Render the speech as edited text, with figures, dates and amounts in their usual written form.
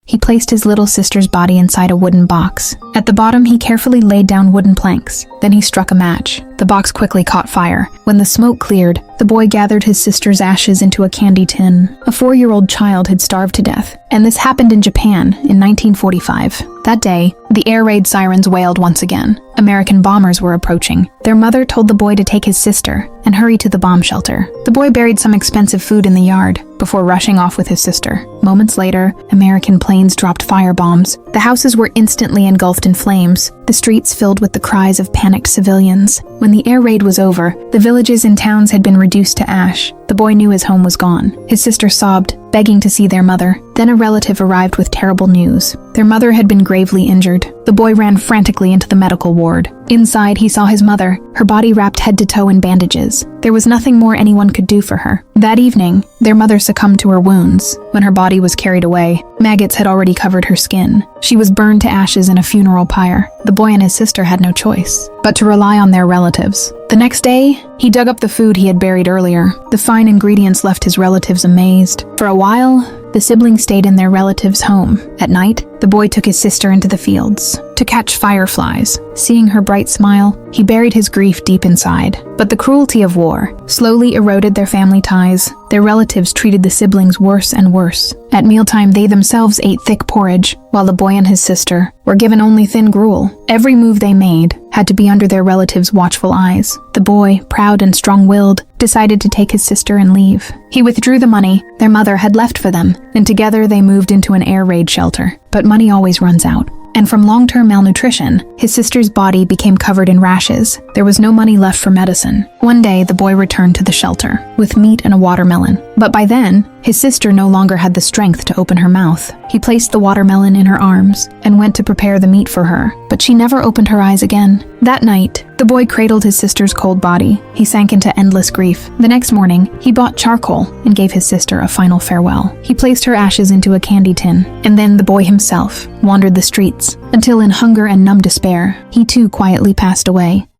he placed his little sister's body inside a wooden box. At the bottom, he carefully laid down wooden planks. Then he struck a match. The box quickly caught fire. When the smoke cleared, the boy gathered his sister's ashes into a candy tin. A 4-year-old child had starved to death, and this happened in Japan in 1945. That day, the air raid sirens wailed once again. American bombers were approaching. Their mother told the boy to take his sister and hurry to the bomb shelter. The boy buried some expensive food in the yard before rushing off with his sister. Moments later, American planes dropped firebombs. The houses were instantly engulfed in flames, the streets filled with the cries of panicked civilians. When the air raid was over, the villages and towns had been reduced to ash. The boy knew his home was gone. His sister sobbed, begging to see their mother. Then a relative arrived with terrible news. Their mother had been gravely injured. The boy ran frantically into the medical ward. Inside, he saw his mother, her body wrapped head to toe in bandages. There was nothing more anyone could do for her. That evening, their mother succumbed to her wounds. When her body was carried away, maggots had already covered her skin. She was burned to ashes in a funeral pyre. The boy and his sister had no choice but to rely on their relatives. The next day, he dug up the food he had buried earlier. The fine ingredients left his relatives amazed. For a while, the siblings stayed in their relative's home. At night, the boy took his sister into the fields to catch fireflies. Seeing her bright smile, he buried his grief deep inside. But the cruelty of war slowly eroded their family ties. Their relatives treated the siblings worse and worse. At mealtime, they themselves ate thick porridge, while the boy and his sister were given only thin gruel. Every move they made had to be under their relatives' watchful eyes. The boy, proud and strong-willed, decided to take his sister and leave. He withdrew the money their mother had left for them, and together they moved into an air raid shelter. But money always runs out. And from long-term malnutrition, his sister's body became covered in rashes. There was no money left for medicine. One day, the boy returned to the shelter with meat and a watermelon. But by then, his sister no longer had the strength to open her mouth. He placed the watermelon in her arms and went to prepare the meat for her, but she never opened her eyes again. That night, the boy cradled his sister's cold body. He sank into endless grief. The next morning, he bought charcoal and gave his sister a final farewell. He placed her ashes into a candy tin, and then the boy himself wandered the streets until in hunger and numb despair, he too quietly passed away.